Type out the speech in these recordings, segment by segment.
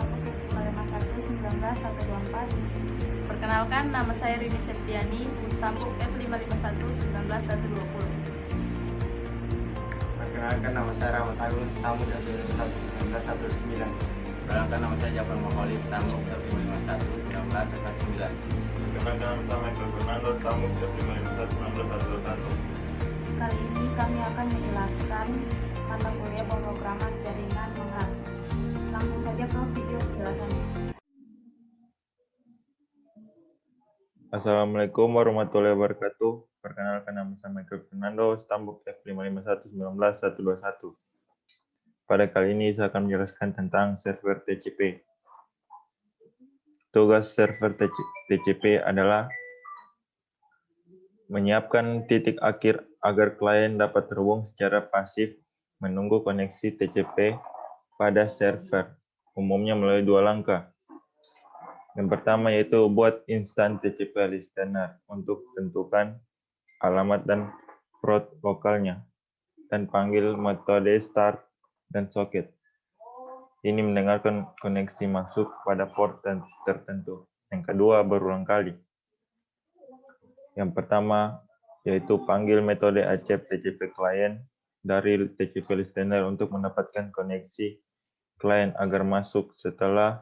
Stambuk F551 Perkenalkan, nama saya Rini Septiani, Stambuk F551 Perkenalkan, nama saya Rahmat Agung, Stambuk F551 Perkenalkan, nama saya Jafar Maholi, Stambuk F551 Perkenalkan, nama saya Michael Fernando, Stambuk F551 Kali ini kami akan menjelaskan mata kuliah pemrograman jaringan mengat. Langsung saja ke video penjelasannya. Assalamualaikum warahmatullahi wabarakatuh. Perkenalkan, nama saya Michael Fernando, Stambuk F551 Pada kali ini saya akan menjelaskan tentang server TCP. Tugas server TCP adalah menyiapkan titik akhir agar klien dapat terhubung secara pasif menunggu koneksi TCP pada server, umumnya melalui dua langkah. Yang pertama yaitu buat instan TCP listener untuk tentukan alamat dan port lokalnya, dan panggil metode start dan socket. Ini mendengarkan koneksi masuk pada port tertentu. Yang kedua, berulang kali. Yang pertama yaitu panggil metode accept TCP client dari TCP listener untuk mendapatkan koneksi klien agar masuk. Setelah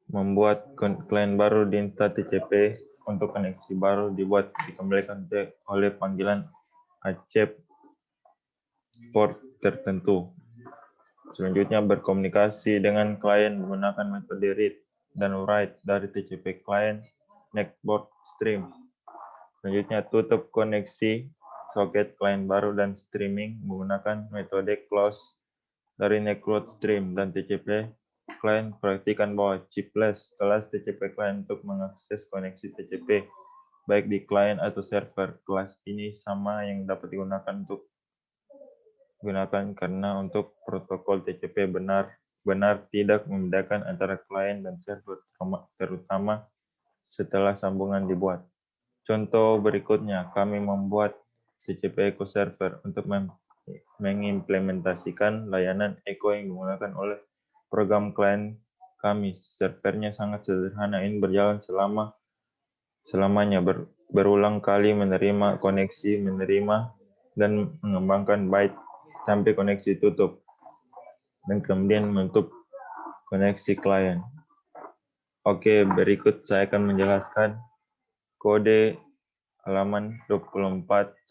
membuat klien baru di insta TCP untuk koneksi baru dikembalikan oleh panggilan accept port tertentu. Selanjutnya berkomunikasi dengan klien menggunakan metode read dan write dari TCP client network stream. Selanjutnya tutup koneksi soket klien baru dan streaming menggunakan metode close dari network stream dan TCP client. Perhatikan bahwa chipless kelas TCP client untuk mengakses koneksi TCP baik di klien atau server. Kelas ini sama yang dapat digunakan karena untuk protokol TCP benar tidak membedakan antara klien dan server, terutama setelah sambungan dibuat. Contoh berikutnya, kami membuat TCP Echo Server untuk mengimplementasikan layanan Echo yang digunakan oleh program klien kami. Servernya sangat sederhana, ini berjalan selamanya, berulang kali menerima koneksi, dan mengembangkan byte sampai koneksi tutup, dan kemudian menutup koneksi klien. Oke, berikut saya akan menjelaskan kode halaman 24-25.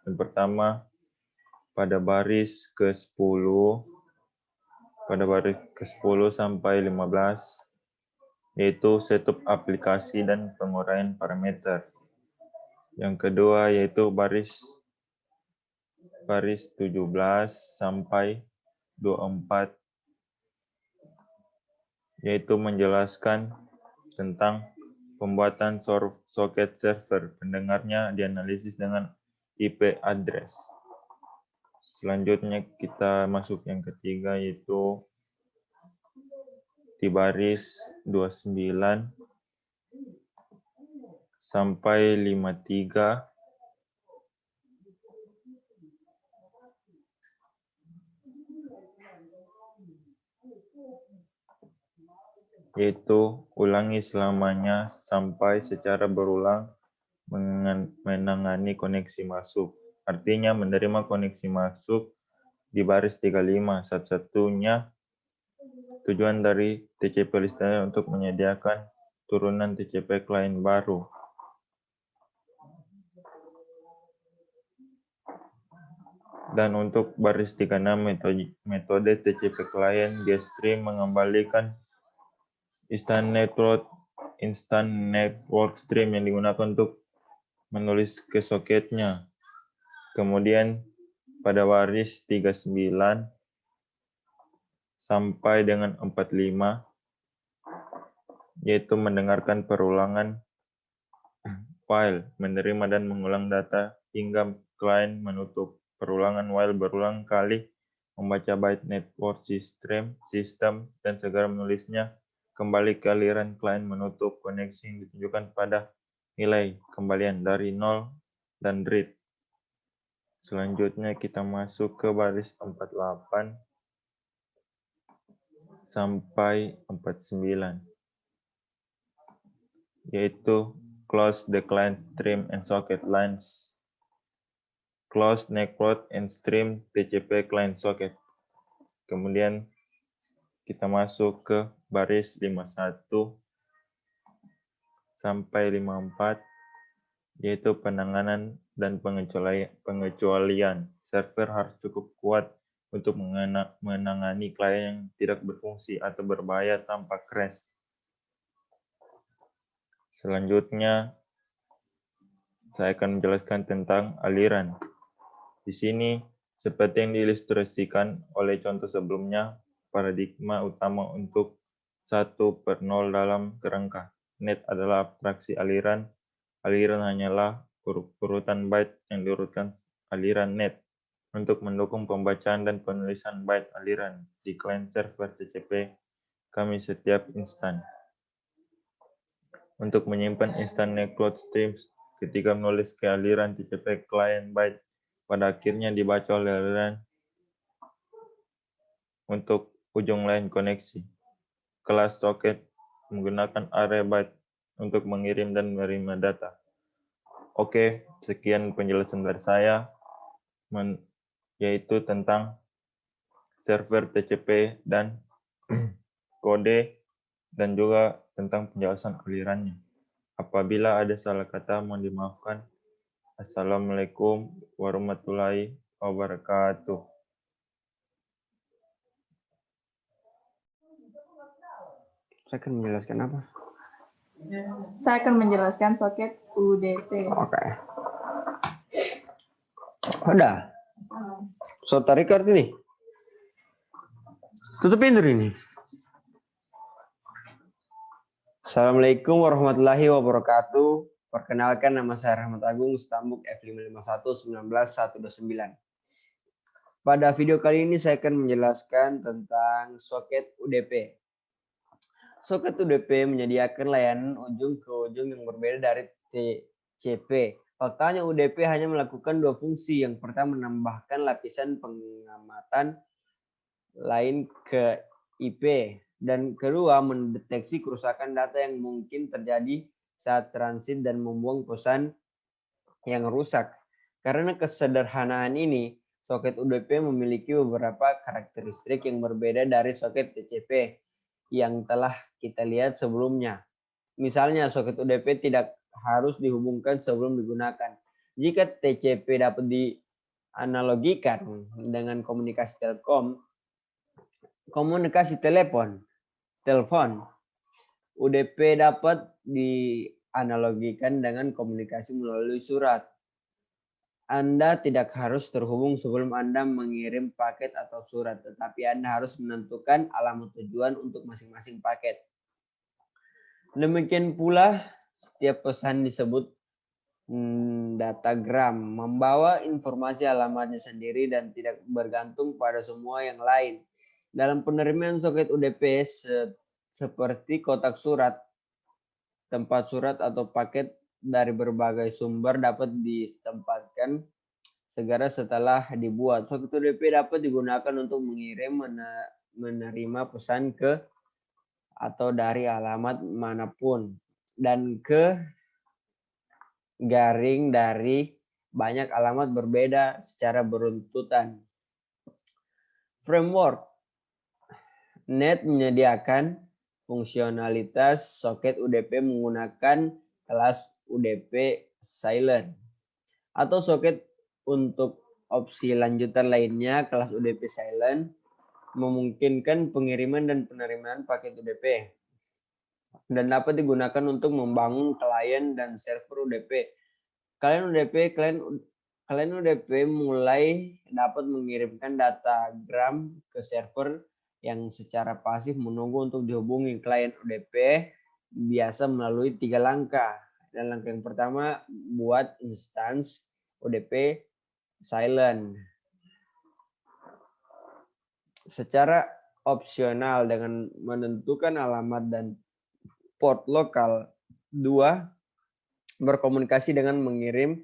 Yang pertama, pada baris ke-10 sampai 15, yaitu setup aplikasi dan penguraian parameter. Yang kedua yaitu baris 17 sampai 24, yaitu menjelaskan tentang pembuatan soket server. Pendengarnya dianalisis dengan IP address. Selanjutnya kita masuk yang ketiga, yaitu di baris 29 sampai 53, yaitu ulangi selamanya sampai secara berulang menangani koneksi masuk. Artinya menerima koneksi masuk di baris 35. Satu-satunya tujuan dari TCP listener untuk menyediakan turunan TCP client baru. Dan untuk baris 36 metode TCP client GetStream mengembalikan instant network stream yang digunakan untuk menulis ke soketnya. Kemudian pada baris 39 sampai dengan 45, yaitu mendengarkan perulangan file, menerima dan mengulang data hingga klien menutup. Perulangan while berulang kali membaca byte network system dan segera menulisnya kembali ke aliran klien menutup koneksi yang ditunjukkan pada nilai kembalian dari 0 dan read. Selanjutnya kita masuk ke baris 48, sampai 49, yaitu close the client stream and socket lines, close network and stream TCP client socket. Kemudian kita masuk ke baris 51 sampai 54, yaitu penanganan dan pengecualian. Server harus cukup kuat untuk menangani klien yang tidak berfungsi atau berbahaya tanpa crash. Selanjutnya, saya akan menjelaskan tentang aliran. Di sini, seperti yang diilustrasikan oleh contoh sebelumnya, paradigma utama untuk 1/0 dalam kerangka. Net adalah abstraksi aliran. Aliran hanyalah urutan byte yang diurutkan aliran net untuk mendukung pembacaan dan penulisan byte aliran di client server TCP kami setiap instan. Untuk menyimpan instant network streams ketika menulis ke aliran TCP client byte pada akhirnya dibaca oleh aliran untuk ujung lain koneksi. Kelas socket menggunakan array byte untuk mengirim dan menerima data. Oke, sekian penjelasan dari saya, yaitu tentang server TCP dan kode, dan juga tentang penjelasan alirannya. Apabila ada salah kata, mohon dimaafkan. Assalamualaikum warahmatullahi wabarakatuh. Saya akan menjelaskan apa? Saya akan menjelaskan soket UDP. Oke. Udah. Start record ini. Tutup pintu ini. Assalamualaikum warahmatullahi wabarakatuh. Perkenalkan, nama saya Rahmat Agung, Stambuk F551-19-129. Pada video kali ini saya akan menjelaskan tentang soket UDP. Soket UDP menyediakan layanan ujung ke ujung yang berbeda dari TCP. Faktanya UDP hanya melakukan dua fungsi. Yang pertama, menambahkan lapisan pengamatan lain ke IP. Dan kedua, mendeteksi kerusakan data yang mungkin terjadi saat transit dan membuang pesan yang rusak. Karena kesederhanaan ini, soket UDP memiliki beberapa karakteristik yang berbeda dari soket TCP yang telah kita lihat sebelumnya. Misalnya, soket UDP tidak harus dihubungkan sebelum digunakan. Jika TCP dapat dianalogikan dengan komunikasi telepon, UDP dapat dianalogikan dengan komunikasi melalui surat. Anda tidak harus terhubung sebelum Anda mengirim paket atau surat, tetapi Anda harus menentukan alamat tujuan untuk masing-masing paket. Demikian pula, setiap pesan disebut datagram, membawa informasi alamatnya sendiri dan tidak bergantung pada semua yang lain. Dalam penerimaan soket UDP seperti kotak surat, tempat surat atau paket dari berbagai sumber dapat ditempatkan segera setelah dibuat. Soket UDP dapat digunakan untuk mengirim menerima pesan ke atau dari alamat manapun dan ke garing dari banyak alamat berbeda secara beruntutan. Framework Net menyediakan fungsionalitas soket UDP menggunakan kelas UDP silent atau soket untuk opsi lanjutan lainnya. Kelas UDP silent memungkinkan pengiriman dan penerimaan paket UDP dan dapat digunakan untuk membangun klien dan server UDP. Klien UDP mulai dapat mengirimkan datagram ke server yang secara pasif menunggu untuk dihubungi. Klien UDP biasa melalui 3 langkah. Dan langkah yang pertama, buat instance UDP silent. Secara opsional dengan menentukan alamat dan port lokal. 2, berkomunikasi dengan mengirim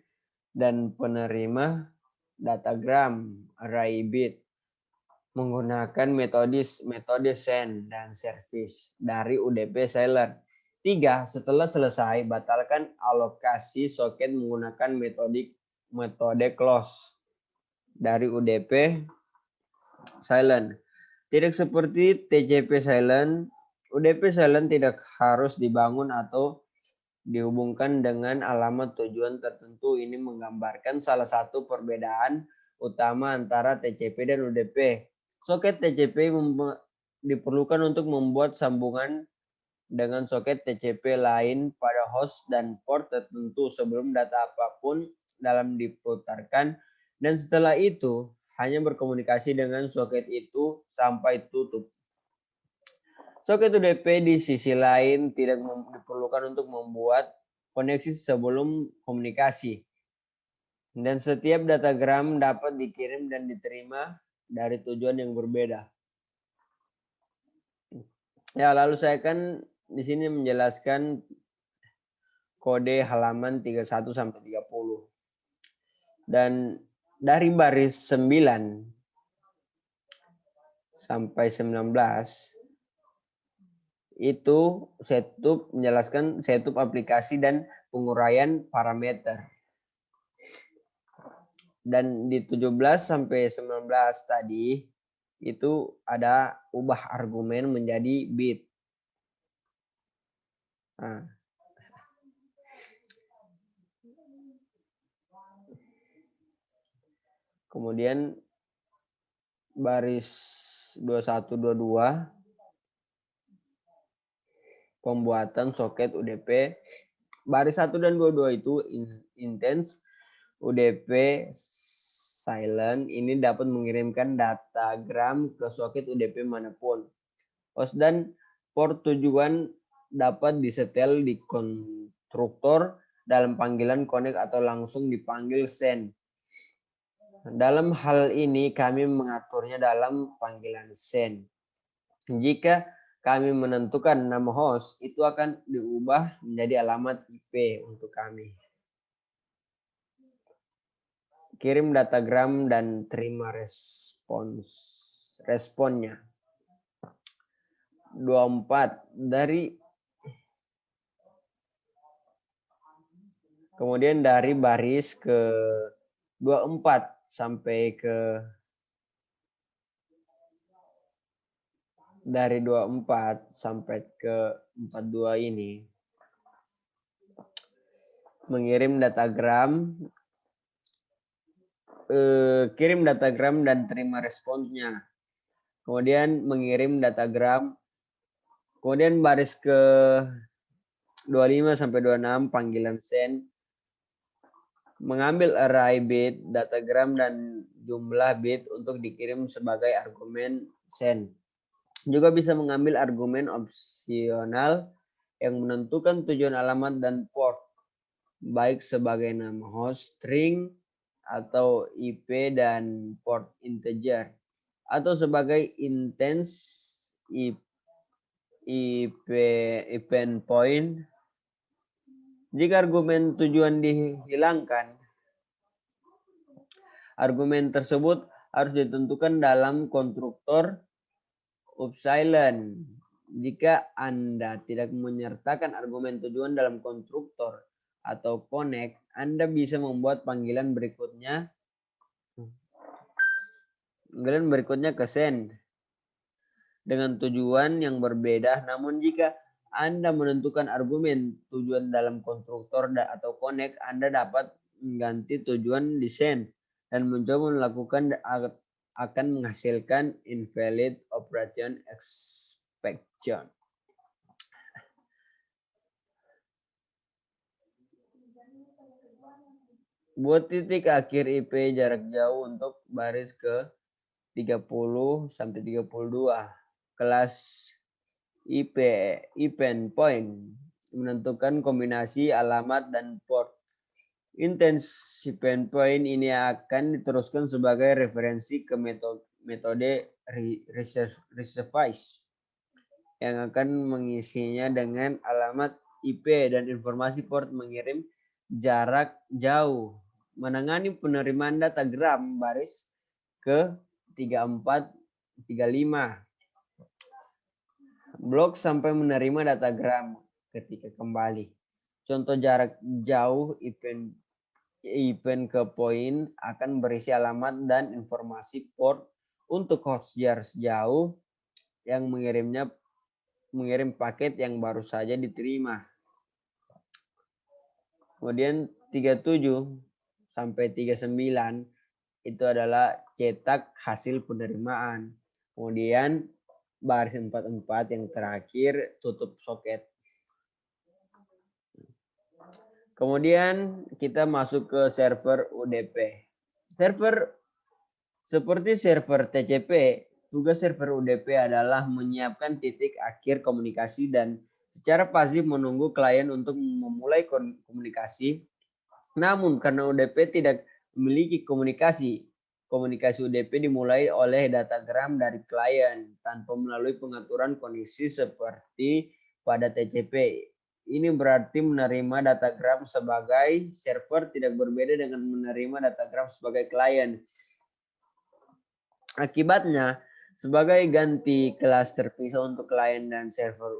dan penerima datagram array bit. menggunakan metode send dan service dari UDP Silent. 3. Setelah selesai, batalkan alokasi soket menggunakan metode close dari UDP Silent. Tidak seperti TCP Silent, UDP Silent tidak harus dibangun atau dihubungkan dengan alamat tujuan tertentu. Ini menggambarkan salah satu perbedaan utama antara TCP dan UDP. Soket TCP diperlukan untuk membuat sambungan dengan soket TCP lain pada host dan port tertentu sebelum data apapun dalam diputarkan, dan setelah itu hanya berkomunikasi dengan soket itu sampai tutup. Soket UDP di sisi lain tidak diperlukan untuk membuat koneksi sebelum komunikasi. Dan setiap datagram dapat dikirim dan diterima dari tujuan yang berbeda. Ya, lalu saya akan di sini menjelaskan kode halaman 31 sampai 30. Dan dari baris 9 sampai 19 itu menjelaskan setup aplikasi dan penguraian parameter. Dan di 17 sampai 19 tadi itu ada ubah argumen menjadi bit. Nah. Kemudian baris 21-22 pembuatan soket UDP. Baris 1 dan 22 itu intens. UDP Silent ini dapat mengirimkan datagram ke soket UDP manapun. Host dan port tujuan dapat disetel di konstruktor dalam panggilan connect atau langsung dipanggil send. Dalam hal ini kami mengaturnya dalam panggilan send. Jika kami menentukan nama host, itu akan diubah menjadi alamat IP untuk kami. Kirim datagram dan terima responnya. 24 kemudian dari baris ke 24 sampai ke dari 24 sampai ke 42 ini mengirim datagram, kirim datagram dan terima responsnya. Kemudian mengirim datagram. Kemudian baris ke 25 sampai 26 panggilan send. Mengambil array bit, datagram dan jumlah bit untuk dikirim sebagai argumen send. Juga bisa mengambil argumen opsional yang menentukan tujuan alamat dan port, baik sebagai nama host string atau IP dan port integer, atau sebagai intens IP endpoint. Jika argumen tujuan dihilangkan, argumen tersebut harus ditentukan dalam konstruktor Silent. Jika Anda tidak menyertakan argumen tujuan dalam konstruktor atau connect, Anda bisa membuat panggilan berikutnya ke send dengan tujuan yang berbeda. Namun jika Anda menentukan argumen tujuan dalam konstruktor atau connect, Anda dapat mengganti tujuan di send dan mencoba melakukan akan menghasilkan invalid operation exception. Buat titik akhir IP jarak jauh untuk baris ke 30 sampai 32. Kelas IP endpoint menentukan kombinasi alamat dan port. Intensif endpoint ini akan diteruskan sebagai referensi ke metode reservice yang akan mengisinya dengan alamat IP dan informasi port mengirim jarak jauh. Menangani penerimaan datagram baris ke 34 35. Blok sampai menerima datagram ketika kembali. Contoh jarak jauh event ke poin akan berisi alamat dan informasi port untuk host jarak jauh yang mengirim paket yang baru saja diterima. Kemudian 37 sampai 39 itu adalah cetak hasil penerimaan. Kemudian baris 44 yang terakhir tutup soket. Kemudian kita masuk ke server UDP. Seperti server TCP, tugas server UDP adalah menyiapkan titik akhir komunikasi dan secara pasif menunggu klien untuk memulai komunikasi. Namun karena UDP tidak memiliki komunikasi UDP dimulai oleh datagram dari klien tanpa melalui pengaturan kondisi seperti pada TCP. Ini berarti menerima datagram sebagai server tidak berbeda dengan menerima datagram sebagai klien. Akibatnya, sebagai ganti kelas terpisah untuk klien dan server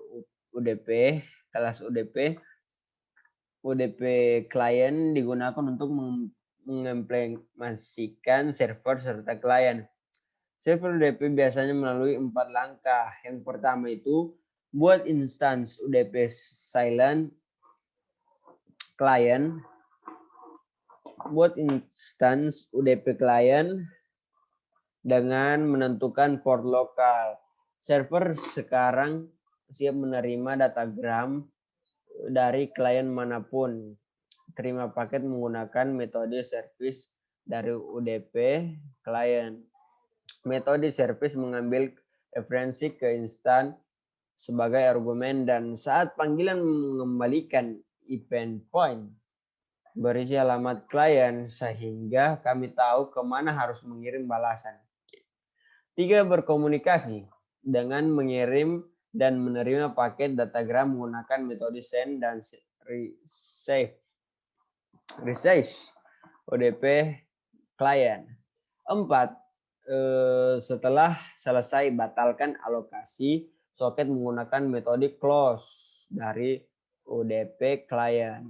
UDP, kelas UDP klien digunakan untuk mengimplementasikan server serta klien. Server UDP biasanya melalui 4 langkah. Yang pertama itu buat instance UDP silent client. Buat instance UDP client dengan menentukan port lokal. Server sekarang siap menerima datagram dari klien manapun. Terima paket menggunakan metode service dari UDP klien. Metode service mengambil referensi ke instan sebagai argumen dan saat panggilan mengembalikan event point berisi alamat klien sehingga kami tahu kemana harus mengirim balasan. 3. Berkomunikasi dengan mengirim dan menerima paket datagram menggunakan metode send dan receive UDP klien. 4. Setelah selesai batalkan alokasi soket menggunakan metode close dari UDP klien.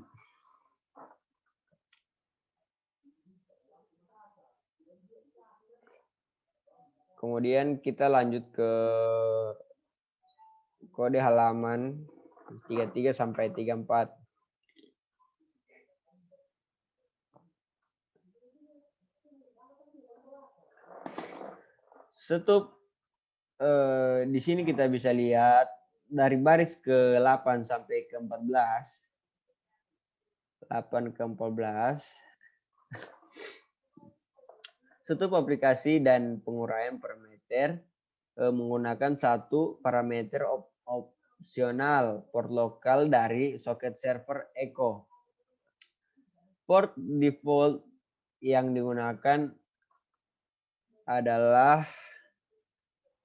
Kemudian kita lanjut ke kode halaman 33 sampai 34. Di sini kita bisa lihat dari baris ke-8 sampai ke-14. 8 ke 14. Stup aplikasi dan penguraian parameter menggunakan satu parameter opsional port lokal dari soket server Echo. Port default yang digunakan adalah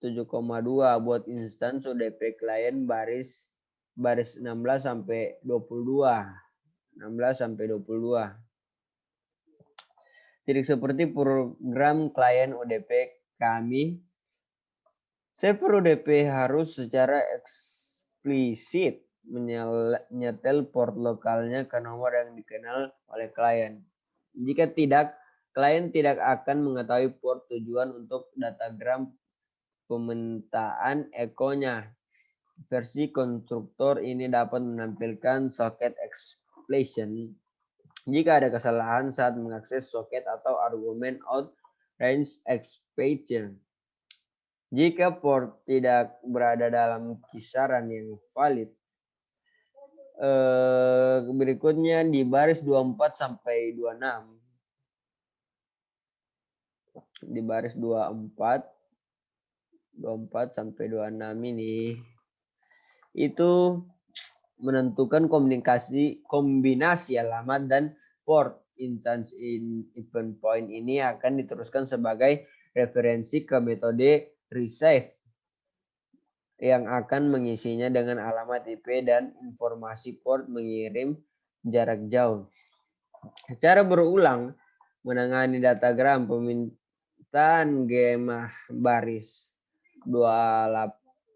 7,2 buat instance UDP klien baris 16 sampai 22. 16 sampai 22. Tidak seperti program klien UDP kami, server UDP harus secara eksplisit menyetel port lokalnya ke nomor yang dikenal oleh klien. Jika tidak, klien tidak akan mengetahui port tujuan untuk datagram pemetaan echo-nya. Versi konstruktor ini dapat menampilkan socket explosion jika ada kesalahan saat mengakses soket atau argumen out range expansion. Jika port tidak berada dalam kisaran yang valid. Berikutnya di baris 24 sampai 26. Di baris 24 sampai 26 ini itu menentukan kombinasi alamat dan port instance in event point ini akan diteruskan sebagai referensi ke metode receive yang akan mengisinya dengan alamat IP dan informasi port mengirim jarak jauh. Secara berulang menangani datagram permintaan gemah baris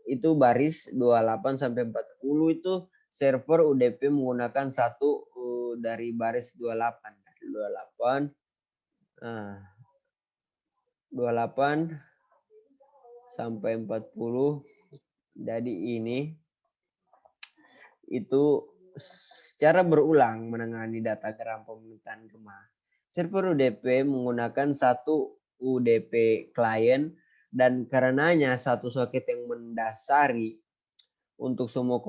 itu baris 28 sampai 40 itu server UDP menggunakan satu dari baris 28. 28 sampai 40. Jadi ini itu secara berulang menangani datagram permintaan gemah. Server UDP menggunakan satu UDP klien dan karenanya satu soket yang mendasari untuk semua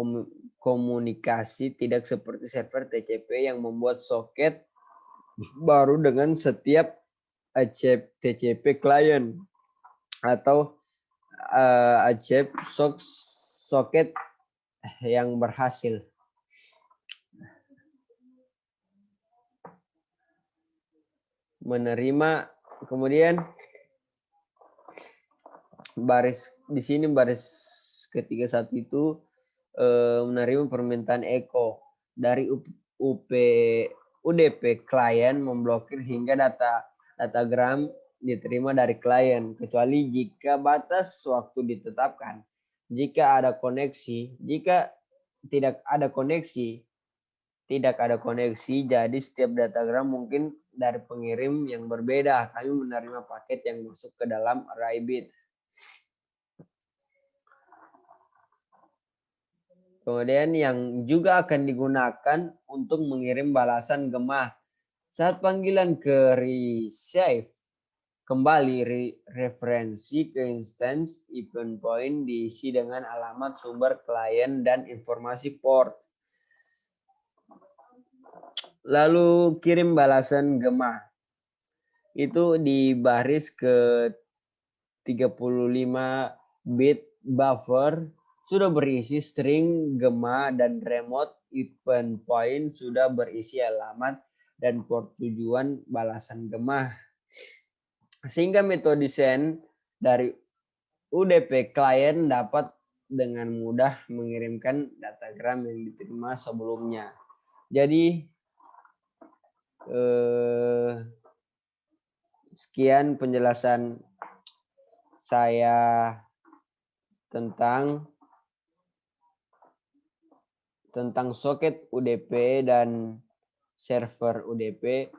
komunikasi, tidak seperti server TCP yang membuat soket baru dengan setiap TCP klien atau achieve soket yang berhasil. Menerima, kemudian baris di sini baris ketiga satu itu menerima permintaan echo dari UDP klien, memblokir hingga datagram diterima dari klien kecuali jika batas waktu ditetapkan. Jika ada koneksi, jika tidak ada koneksi, jadi setiap datagram mungkin dari pengirim yang berbeda. Kami menerima paket yang masuk ke dalam array bit. Kemudian yang juga akan digunakan untuk mengirim balasan gemah. Saat panggilan ke receive, kembali referensi ke instance event point diisi dengan alamat sumber klien dan informasi port. Lalu kirim balasan gemah. Itu di baris ke 35 bit buffer sudah berisi string gemah dan remote event point sudah berisi alamat dan port tujuan balasan gemah. Sehingga metode send dari UDP klien dapat dengan mudah mengirimkan datagram yang diterima sebelumnya. Jadi sekian penjelasan saya tentang soket UDP dan server UDP.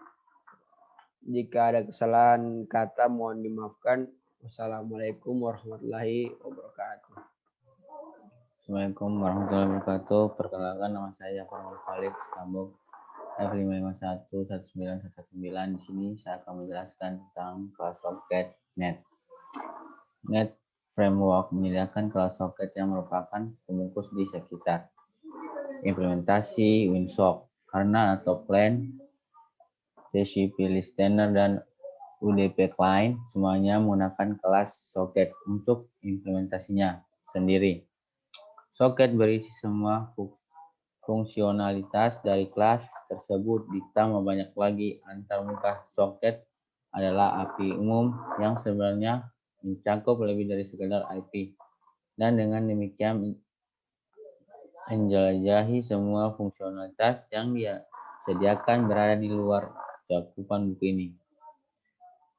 Jika ada kesalahan kata mohon dimaafkan. Wassalamualaikum warahmatullahi wabarakatuh. Assalamualaikum warahmatullahi wabarakatuh. Perkenalkan, nama saya Jafar Khalid Stambuk F5511919. Di sini saya akan menjelaskan tentang kelas soket NET. NET framework menyediakan kelas soket yang merupakan pembungkus di sekitar implementasi WinSock, karena atau plan, TCP listener, dan UDP client semuanya menggunakan kelas soket untuk implementasinya sendiri. Soket berisi semua fungsionalitas dari kelas tersebut, ditambah banyak lagi. Antarmuka soket adalah API umum yang sebenarnya mencakup lebih dari sekedar IP, dan dengan demikian menjelajahi semua fungsionalitas yang disediakan berada di luar cakupan buku ini.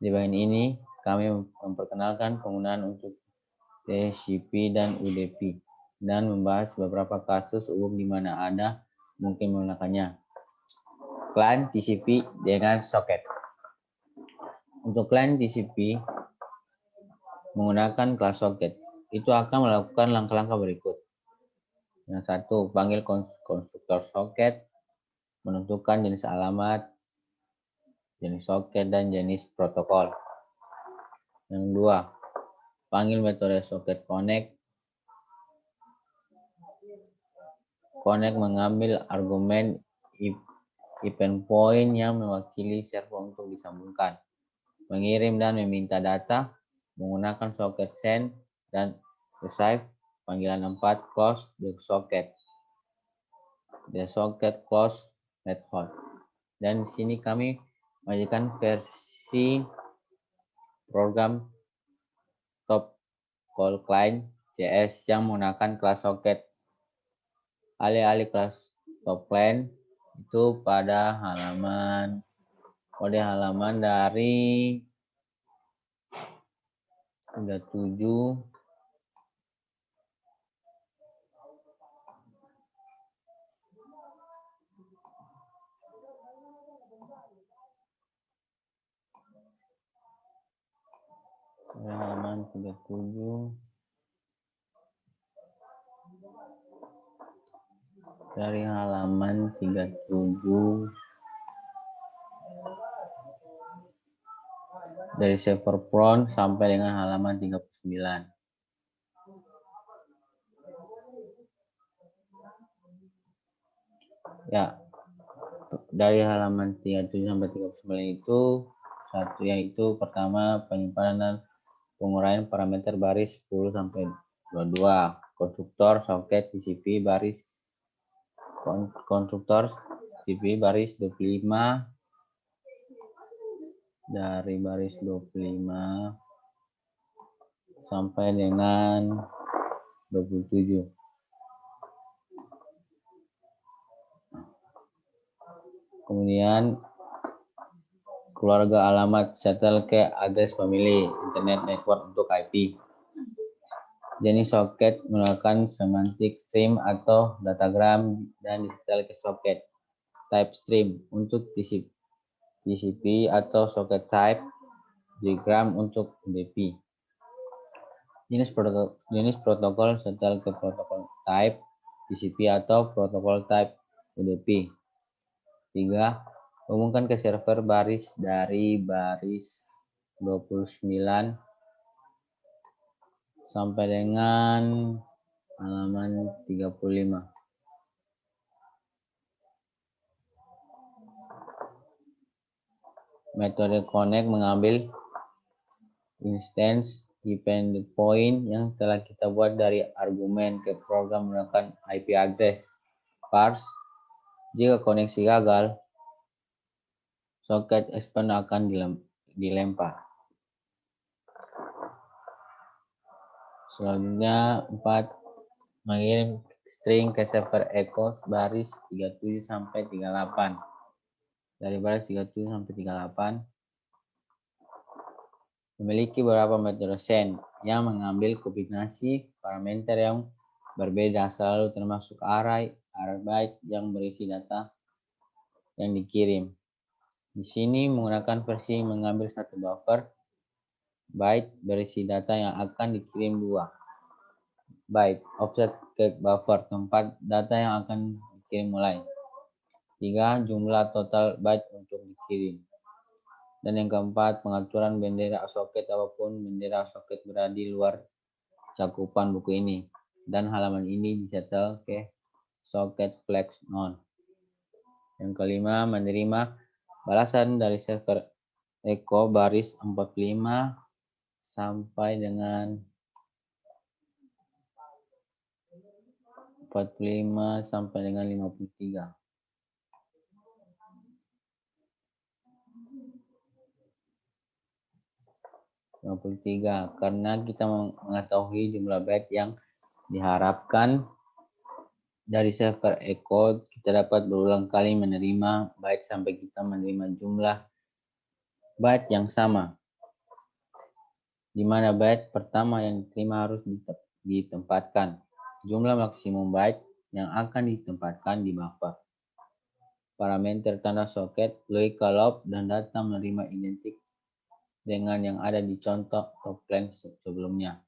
Di bagian ini kami memperkenalkan penggunaan untuk TCP dan UDP dan membahas beberapa kasus umum di mana Anda mungkin menggunakannya. Client TCP dengan soket. Untuk client TCP menggunakan kelas soket, itu akan melakukan langkah-langkah berikut. Yang satu, panggil konstruktor soket, menentukan jenis alamat, jenis soket, dan jenis protokol. Yang dua, panggil metode soket connect. Connect mengambil argumen event point yang mewakili server untuk disambungkan. Mengirim dan meminta data menggunakan soket send dan receive. Panggilan 4, close the socket. The socket close method. Dan di sini kami mengajukan versi program top call client JS yang menggunakan kelas soket. Alih-alih kelas top client itu pada kode halaman dari 37 Dari halaman 37. Dari halaman 37. Dari server front sampai dengan halaman 39. Ya, dari halaman 37 sampai 39 itu satu, yaitu pertama penyimpanan dan penguraian parameter baris 10 sampai 22, konstruktor soket TCP baris konstruktor TCP baris 25, dari baris 25 sampai dengan 27. Kemudian keluarga alamat setel ke address family internet network untuk IP. Jenis soket menggunakan semantic stream atau datagram dan disetel ke soket. Type stream untuk TCP atau soket type, diagram untuk UDP. Jenis protokol setel ke protokol type TCP atau protokol type UDP. 3. Umumkan ke server baris dari baris 29 sampai dengan halaman 35. Metode connect mengambil instance dependent point yang telah kita buat dari argumen ke program menggunakan IP address parse. Jika koneksi gagal, soket expand akan dilempar. Selanjutnya 4. Mengirim string ke server echo baris 37 sampai 38. Dari baris 37 sampai 38 memiliki beberapa metode send yang mengambil kombinasi parameter yang berbeda selalu termasuk array byte yang berisi data yang dikirim. Di sini menggunakan versi mengambil satu buffer byte berisi data yang akan dikirim 2 byte offset ke buffer tempat data yang akan dikirim mulai. 3. Jumlah total byte untuk dikirim. Dan yang keempat, pengaturan bendera soket apapun bendera soket berada di luar cakupan buku ini. Dan halaman ini disetel ke soket flex none. Yang kelima, menerima balasan dari server echo baris 45 sampai dengan 53. Karena kita mengetahui jumlah byte yang diharapkan dari server echo, kita dapat berulang kali menerima byte sampai kita menerima jumlah byte yang sama, di mana byte pertama yang diterima harus ditempatkan. Jumlah maksimum byte yang akan ditempatkan di buffer. Parameter tanda soket, logical loop, dan data menerima identik dengan yang ada di contoh top line sebelumnya.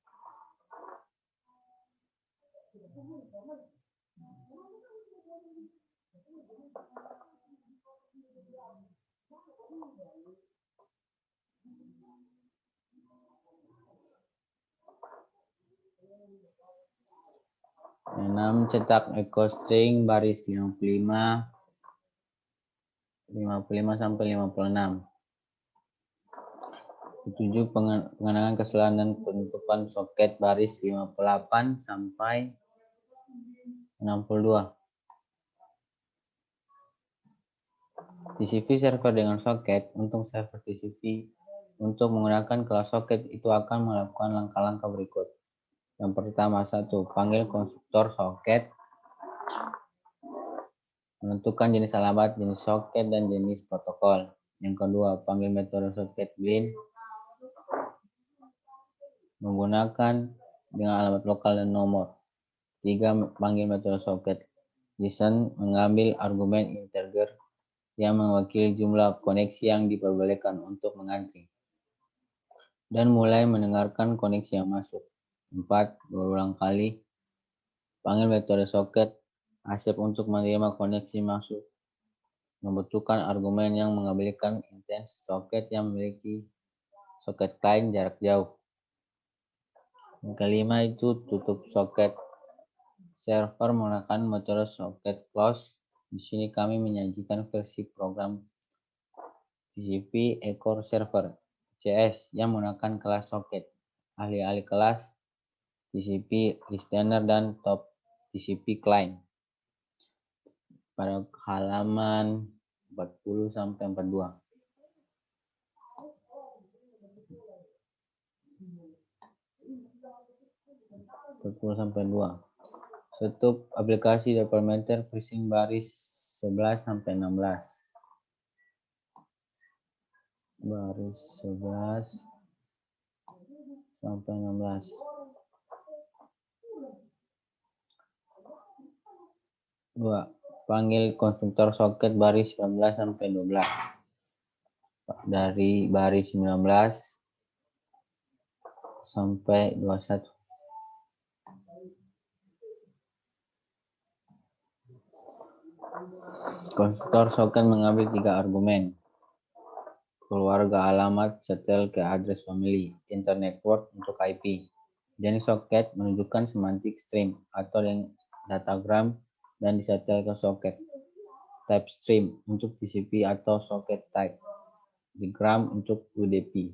Enam, cetak echo string baris 55 sampai 56. 7. Pengenangan kesalahan dan penutupan soket baris 58 sampai 62. TCP server dengan soket. Untuk server TCP untuk menggunakan kelas soket itu akan melakukan langkah-langkah berikut. Yang pertama, 1. Panggil konstruktor soket. Menentukan jenis alamat, jenis soket, dan jenis protokol. Yang kedua, panggil metode soket blind menggunakan dengan alamat lokal dan nomor. 3. Panggil metode soket listen mengambil argumen integer yang mewakili jumlah koneksi yang diperbolehkan untuk mengantri. dan mulai mendengarkan koneksi yang masuk. 4. Berulang kali panggil metode soket accept untuk menerima koneksi masuk. Membutuhkan argumen yang mengabaikan intens soket yang memiliki soket client jarak jauh. Yang kelima itu tutup soket. Server menggunakan metode soket close. Di sini kami menyajikan versi program TCP Echo Server CS yang menggunakan kelas soket. Alih-alih kelas TCP listener dan top TCP client. Pada halaman 40 sampai 42. Sampai 2. Setup aplikasi departmental phishing baris 11 sampai 16. Baris 11 sampai 16. Dua. Panggil konstruktor soket baris 19 sampai 12. Dari baris 19 sampai 21. Konstruktor soket mengambil 3 argumen. Keluarga alamat setel ke address family, internet port untuk IP. Jenis soket menunjukkan semantic stream atau datagram dan disetel ke soket. Type stream untuk TCP atau soket type. Diagram untuk UDP.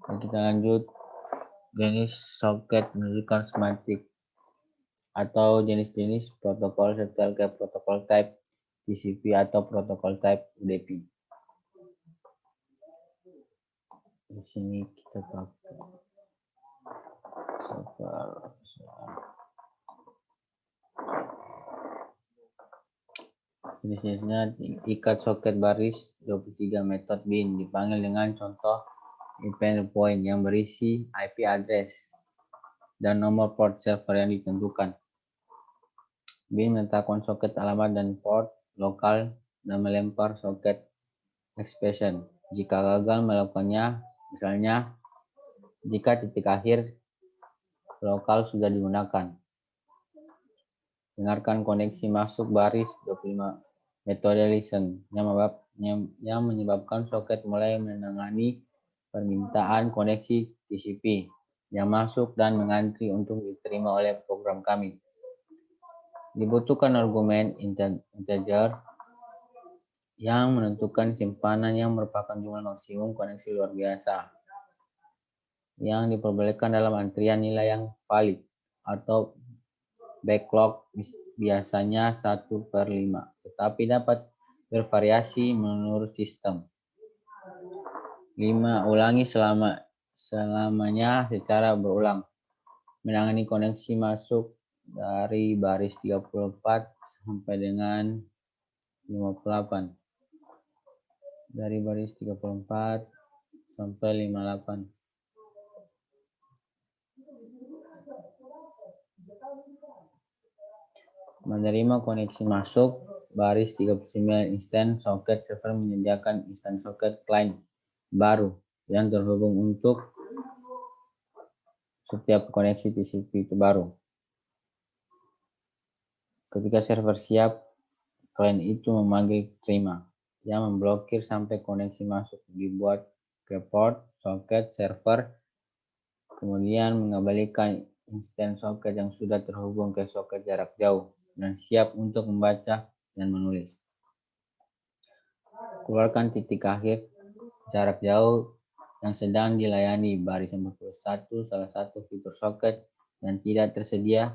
Kita lanjut. Jenis soket menunjukkan semantik atau jenis-jenis protokol setel ke protokol type TCP atau protokol type UDP. Di sini kita pakai server. Jenis-jenisnya ikat soket baris 23 metode bin dipanggil dengan contoh event point yang berisi IP address dan nomor port server yang ditentukan. Bin menetapkan soket alamat dan port lokal dan melempar soket expression. Jika gagal melakukannya, misalnya jika titik akhir lokal sudah digunakan. Dengarkan koneksi masuk baris 25 metode listen yang menyebabkan soket mulai menangani permintaan koneksi TCP yang masuk dan mengantri untuk diterima oleh program kami. Dibutuhkan argumen integer yang menentukan simpanan yang merupakan jumlah maksimum koneksi luar biasa yang diperbolehkan dalam antrian nilai yang valid atau backlog biasanya 1/5, tetapi dapat bervariasi menurut sistem. 5. Ulangi selamanya secara berulang. Menangani koneksi masuk dari baris 34 sampai dengan 58. Dari baris 34 sampai 58. Menerima koneksi masuk baris 39 instant soket server menyediakan instant soket client baru yang terhubung untuk setiap koneksi TCP itu baru. Ketika server siap, klien itu memanggil terima yang memblokir sampai koneksi masuk dibuat ke port soket server, kemudian mengembalikan instant soket yang sudah terhubung ke soket jarak jauh dan siap untuk membaca dan menulis. Keluarkan titik akhir jarak jauh yang sedang dilayani baris 41 salah satu fitur soket yang tidak tersedia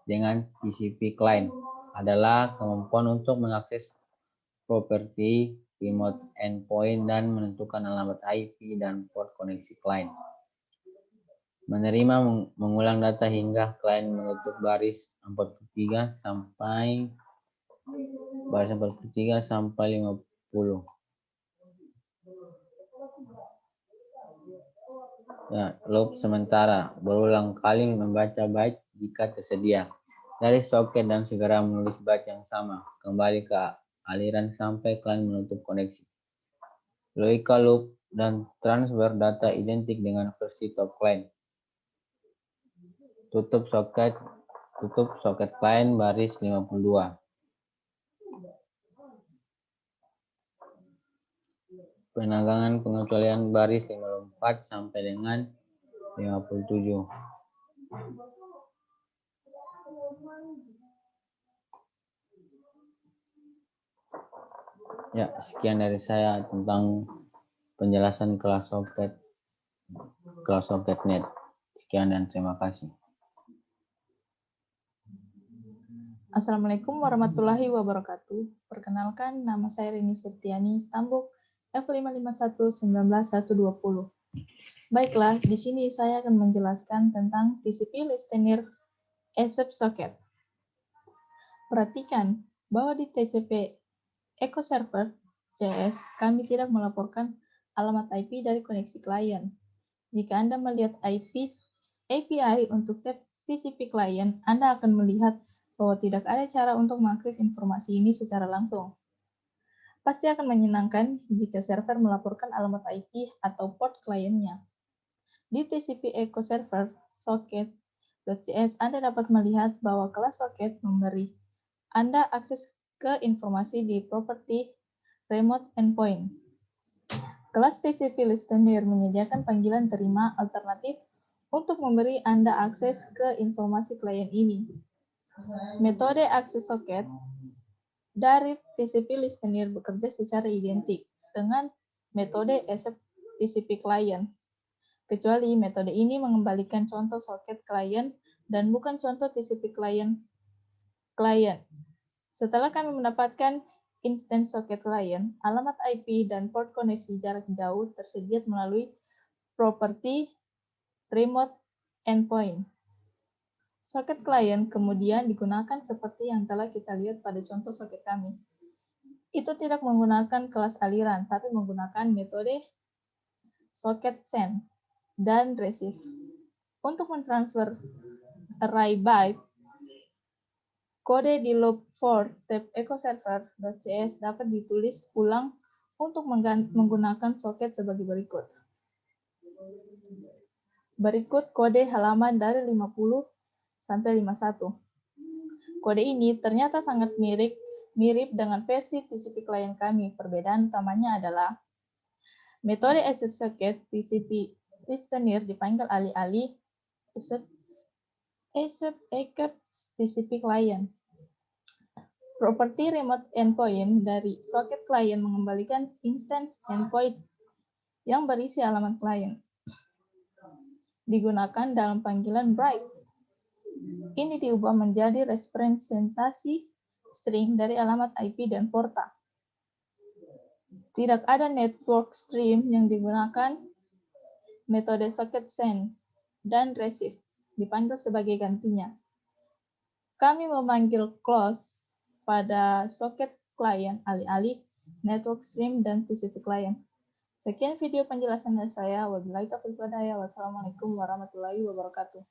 dengan TCP client adalah kemampuan untuk mengakses properti remote endpoint dan menentukan alamat IP dan port koneksi client. Menerima mengulang data hingga klien menutup baris 43 sampai 50. Ya, loop sementara berulang kali membaca byte jika tersedia dari soket dan segera menulis byte yang sama. Kembali ke aliran sampai klien menutup koneksi. Logical loop dan transfer data identik dengan versi top client. Tutup soket klien baris 52. Penegangan pengecualian baris 54 sampai dengan 57. Ya, sekian dari saya tentang penjelasan kelas soket net. Sekian dan terima kasih. Assalamualaikum warahmatullahi wabarakatuh. Perkenalkan, nama saya Rini Septiani, Stambuk F551-19120. Baiklah, di sini saya akan menjelaskan tentang TCP Listener Accept Socket. Perhatikan bahwa di TCP Echo Server CS, kami tidak melaporkan alamat IP dari koneksi klien. Jika Anda melihat API untuk TCP klien, Anda akan melihat bahwa tidak ada cara untuk mengakses informasi ini secara langsung. Pasti akan menyenangkan jika server melaporkan alamat IP atau port kliennya. Di TCP Echo Server socket.cs, Anda dapat melihat bahwa kelas socket memberi Anda akses ke informasi di properti remote endpoint. Kelas TCP Listener menyediakan panggilan terima alternatif untuk memberi Anda akses ke informasi klien ini. Metode akses soket dari TCP Listener bekerja secara identik dengan metode accept TCP client, kecuali metode ini mengembalikan contoh soket klien dan bukan contoh TCP client. Setelah kami mendapatkan instance soket klien, alamat IP dan port koneksi jarak jauh tersedia melalui properti remote endpoint. Soket klien kemudian digunakan seperti yang telah kita lihat pada contoh soket kami. Itu tidak menggunakan kelas aliran, tapi menggunakan metode soket send dan receive. Untuk mentransfer array byte, kode di loop for tab echo server.cs dapat ditulis ulang untuk menggunakan soket sebagai berikut. Berikut kode halaman dari 50 sampai 51. Kode ini ternyata sangat mirip dengan versi TCP klien kami. Perbedaan utamanya adalah metode accept socket TCP listener dipanggil alih-alih accept TCP client. Properti remote endpoint dari socket klien mengembalikan instance endpoint yang berisi alamat klien. Digunakan dalam panggilan write. Ini diubah menjadi representasi string dari alamat IP dan porta. Tidak ada network stream yang digunakan. Metode socket send dan receive dipanggil sebagai gantinya. Kami memanggil close pada socket client alih-alih network stream dan TCP client. Sekian video penjelasan dari saya. Wabillahi taufiq wal hidayah. Wassalamualaikum warahmatullahi wabarakatuh.